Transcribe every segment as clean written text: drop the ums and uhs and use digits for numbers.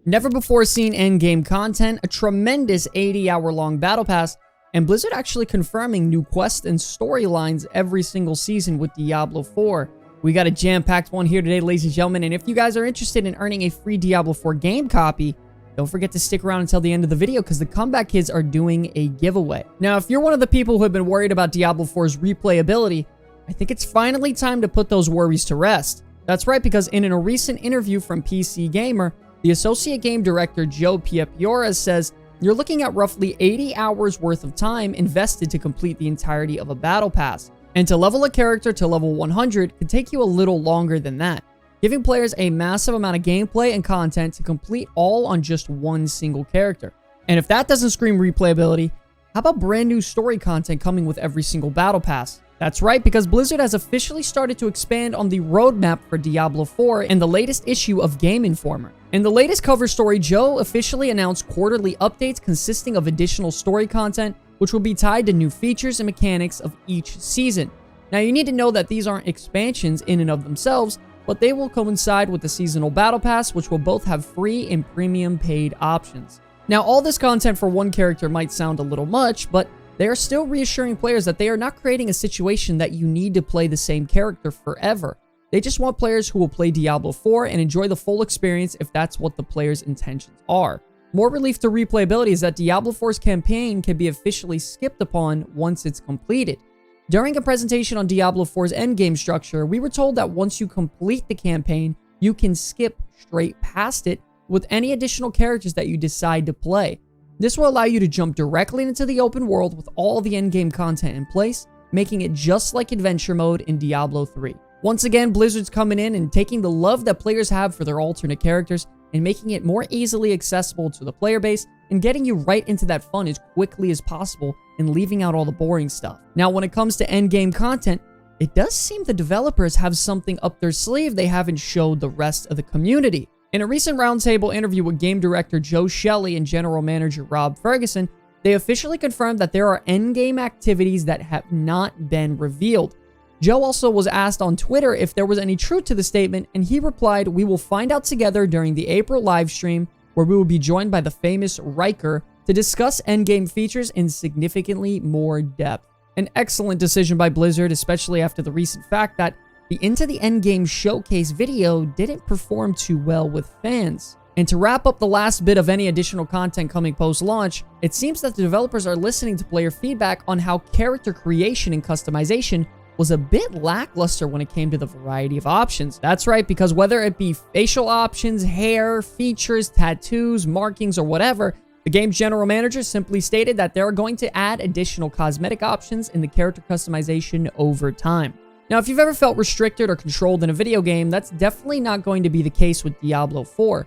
Never before seen endgame content, a tremendous 80-hour-long battle pass, and Blizzard actually confirming new quests and storylines every single season with Diablo 4. We got a jam-packed one here today, ladies and gentlemen, and if you guys are interested in earning a free Diablo 4 game copy, don't forget to stick around until the end of the video because the Comeback Kids are doing a giveaway. Now, if you're one of the people who have been worried about Diablo 4's replayability, I think it's finally time to put those worries to rest. That's right, because in a recent interview from PC Gamer, the Associate Game Director Joe Piepiora says, you're looking at roughly 80 hours worth of time invested to complete the entirety of a battle pass. And to level a character to level 100 could take you a little longer than that, giving players a massive amount of gameplay and content to complete all on just one single character. And if that doesn't scream replayability, how about brand new story content coming with every single battle pass? That's right, because Blizzard has officially started to expand on the roadmap for Diablo 4 in the latest issue of Game Informer. In the latest cover story, Joe officially announced quarterly updates consisting of additional story content, which will be tied to new features and mechanics of each season. Now, you need to know that these aren't expansions in and of themselves, but they will coincide with the seasonal battle pass, which will both have free and premium paid options. Now, all this content for one character might sound a little much, but they are still reassuring players that they are not creating a situation that you need to play the same character forever. They just want players who will play Diablo 4 and enjoy the full experience if that's what the player's intentions are. More relief to replayability is that Diablo 4's campaign can be officially skipped upon once it's completed. During a presentation on Diablo 4's endgame structure, we were told that once you complete the campaign, you can skip straight past it with any additional characters that you decide to play. This will allow you to jump directly into the open world with all the endgame content in place, making it just like adventure mode in Diablo 3. Once again, Blizzard's coming in and taking the love that players have for their alternate characters and making it more easily accessible to the player base and getting you right into that fun as quickly as possible and leaving out all the boring stuff. Now, when it comes to endgame content, it does seem the developers have something up their sleeve they haven't showed the rest of the community. In a recent roundtable interview with game director Joe Shelley and general manager Rob Ferguson, they officially confirmed that there are endgame activities that have not been revealed. Joe also was asked on Twitter if there was any truth to the statement, and he replied, "We will find out together during the April livestream, where we will be joined by the famous Riker to discuss endgame features in significantly more depth." An excellent decision by Blizzard, especially after the recent fact that the Into the Endgame showcase video didn't perform too well with fans. And to wrap up the last bit of any additional content coming post-launch, it seems that the developers are listening to player feedback on how character creation and customization was a bit lackluster when it came to the variety of options. That's right, because whether it be facial options, hair, features, tattoos, markings, or whatever, the game's general manager simply stated that they're going to add additional cosmetic options in the character customization over time. Now, if you've ever felt restricted or controlled in a video game, that's definitely not going to be the case with Diablo 4.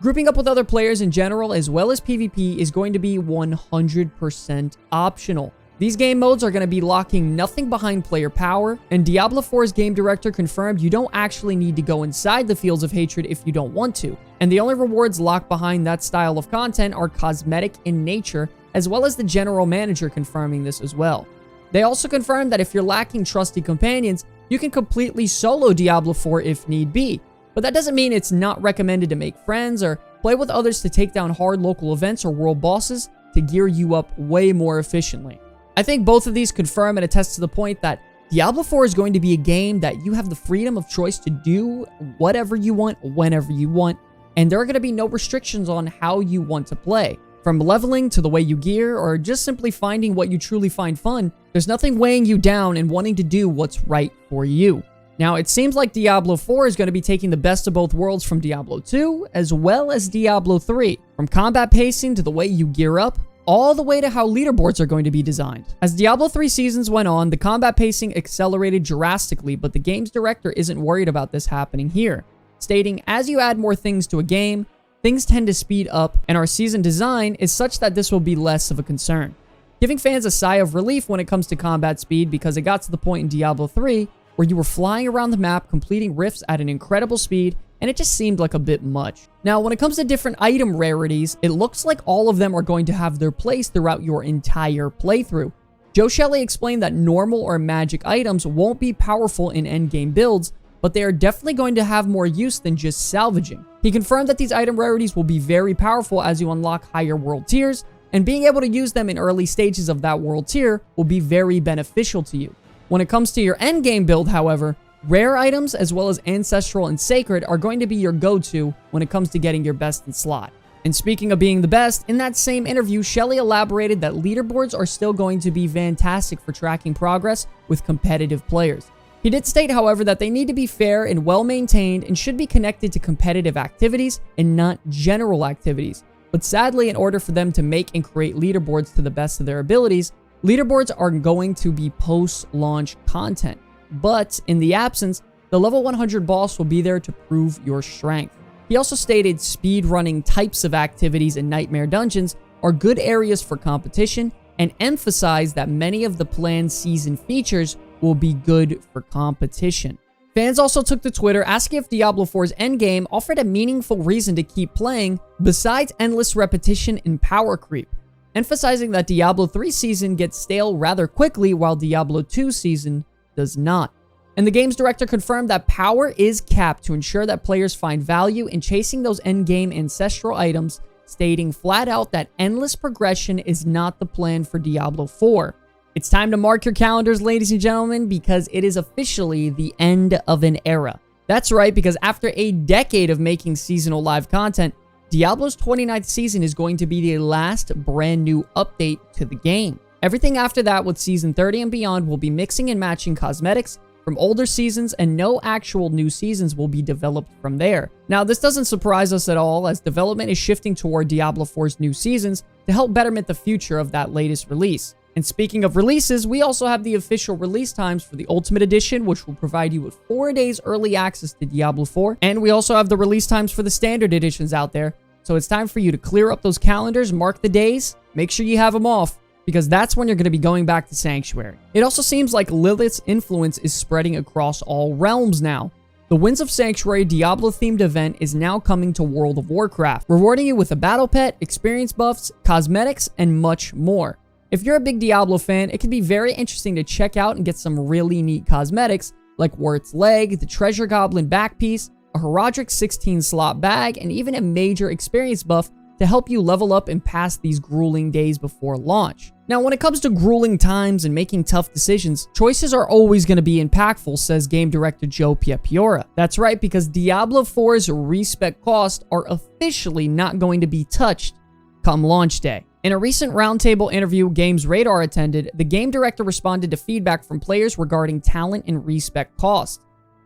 Grouping up with other players in general as well as PvP is going to be 100% optional. These game modes are going to be locking nothing behind player power, and Diablo 4's game director confirmed you don't actually need to go inside the Fields of Hatred if you don't want to, and the only rewards locked behind that style of content are cosmetic in nature, as well as the general manager confirming this as well. They also confirmed that if you're lacking trusty companions, you can completely solo Diablo 4 if need be, but that doesn't mean it's not recommended to make friends or play with others to take down hard local events or world bosses to gear you up way more efficiently. I think both of these confirm and attest to the point that Diablo 4 is going to be a game that you have the freedom of choice to do whatever you want, whenever you want, and there are going to be no restrictions on how you want to play. From leveling to the way you gear, or just simply finding what you truly find fun, there's nothing weighing you down and wanting to do what's right for you. Now, it seems like Diablo 4 is going to be taking the best of both worlds from Diablo 2, as well as Diablo 3. From combat pacing to the way you gear up, all the way to how leaderboards are going to be designed. As Diablo 3 seasons went on, the combat pacing accelerated drastically, but the game's director isn't worried about this happening here, stating, as you add more things to a game, things tend to speed up, and our season design is such that this will be less of a concern. Giving fans a sigh of relief when it comes to combat speed, because it got to the point in Diablo 3 where you were flying around the map, completing rifts at an incredible speed, and it just seemed like a bit much. Now, when it comes to different item rarities, it looks like all of them are going to have their place throughout your entire playthrough. Joe Shelley explained that normal or magic items won't be powerful in endgame builds, but they are definitely going to have more use than just salvaging. He confirmed that these item rarities will be very powerful as you unlock higher world tiers, and being able to use them in early stages of that world tier will be very beneficial to you. When it comes to your endgame build, however, rare items as well as ancestral and sacred are going to be your go-to when it comes to getting your best in slot. And speaking of being the best, in that same interview, Shelly elaborated that leaderboards are still going to be fantastic for tracking progress with competitive players. He did state, however, that they need to be fair and well-maintained and should be connected to competitive activities and not general activities. But sadly, in order for them to make and create leaderboards to the best of their abilities, leaderboards are going to be post-launch content. But in the absence, the level 100 boss will be there to prove your strength. He also stated speedrunning types of activities in Nightmare Dungeons are good areas for competition and emphasized that many of the planned season features will be good for competition. Fans also took to Twitter asking if Diablo 4's endgame offered a meaningful reason to keep playing besides endless repetition and power creep, emphasizing that Diablo 3 season gets stale rather quickly while Diablo 2 season does not. And the game's director confirmed that power is capped to ensure that players find value in chasing those endgame ancestral items, stating flat out that endless progression is not the plan for Diablo 4. It's time to mark your calendars, ladies and gentlemen, because it is officially the end of an era. That's right, because after a decade of making seasonal live content, Diablo's 29th season is going to be the last brand new update to the game. Everything after that with Season 30 and beyond will be mixing and matching cosmetics from older seasons, and no actual new seasons will be developed from there. Now, this doesn't surprise us at all, as development is shifting toward Diablo 4's new seasons to help betterment the future of that latest release. And speaking of releases, we also have the official release times for the Ultimate Edition, which will provide you with 4 days early access to Diablo 4. And we also have the release times for the Standard Editions out there. So it's time for you to clear up those calendars, mark the days, make sure you have them off, because that's when you're going to be going back to Sanctuary. It also seems like Lilith's influence is spreading across all realms now. The Winds of Sanctuary Diablo-themed event is now coming to World of Warcraft, rewarding you with a battle pet, experience buffs, cosmetics, and much more. If you're a big Diablo fan, it can be very interesting to check out and get some really neat cosmetics, like Wirt's Leg, the Treasure Goblin back piece, a Herodric 16-slot bag, and even a major experience buff to help you level up and pass these grueling days before launch. Now, when it comes to grueling times and making tough decisions, choices are always going to be impactful, says game director Joe Piapiora. That's right, because Diablo 4's respec costs are officially not going to be touched come launch day. In a recent roundtable interview Games Radar attended, the game director responded to feedback from players regarding talent and respec cost.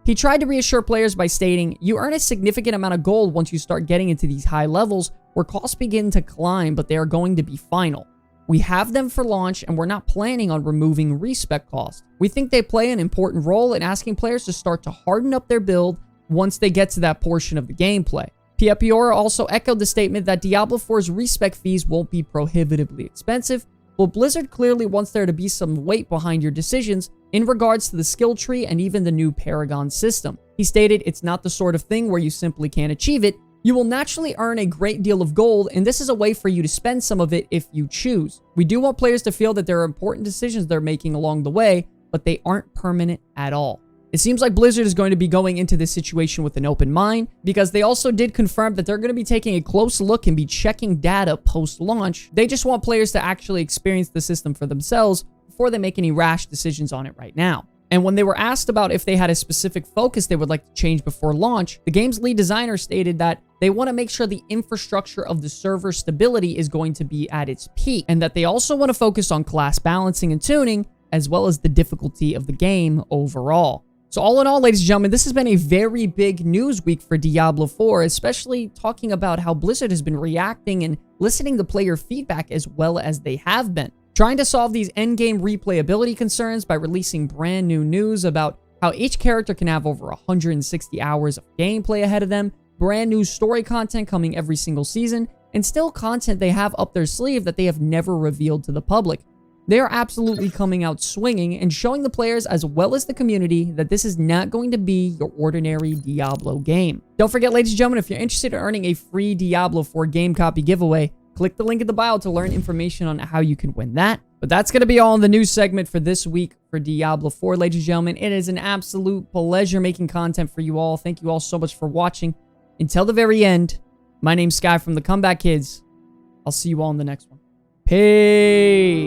He tried to reassure players by stating, "You earn a significant amount of gold once you start getting into these high levels where costs begin to climb, but they are going to be final. We have them for launch, and we're not planning on removing respec cost. We think they play an important role in asking players to start to harden up their build once they get to that portion of the gameplay." Piapiora also echoed the statement that Diablo 4's respec fees won't be prohibitively expensive, but Blizzard clearly wants there to be some weight behind your decisions in regards to the skill tree and even the new Paragon system. He stated, "It's not the sort of thing where you simply can't achieve it. You will naturally earn a great deal of gold, and this is a way for you to spend some of it if you choose. We do want players to feel that there are important decisions they're making along the way, but they aren't permanent at all." It seems like Blizzard is going to be going into this situation with an open mind, because they also did confirm that they're going to be taking a close look and be checking data post-launch. They just want players to actually experience the system for themselves before they make any rash decisions on it right now. And when they were asked about if they had a specific focus they would like to change before launch, the game's lead designer stated that they want to make sure the infrastructure of the server stability is going to be at its peak, and that they also want to focus on class balancing and tuning, as well as the difficulty of the game overall. So all in all, ladies and gentlemen, this has been a very big news week for Diablo 4, especially talking about how Blizzard has been reacting and listening to player feedback as well as they have been. Trying to solve these endgame replayability concerns by releasing brand new news about how each character can have over 160 hours of gameplay ahead of them, brand new story content coming every single season, and still content they have up their sleeve that they have never revealed to the public. They are absolutely coming out swinging and showing the players as well as the community that this is not going to be your ordinary Diablo game. Don't forget, ladies and gentlemen, if you're interested in earning a free Diablo 4 game copy giveaway, click the link in the bio to learn information on how you can win that. But that's going to be all in the news segment for this week for Diablo 4, ladies and gentlemen. It is an absolute pleasure making content for you all. Thank you all so much for watching. Until the very end, my name's Sky from the Comeback Kids. I'll see you all in the next one. Peace.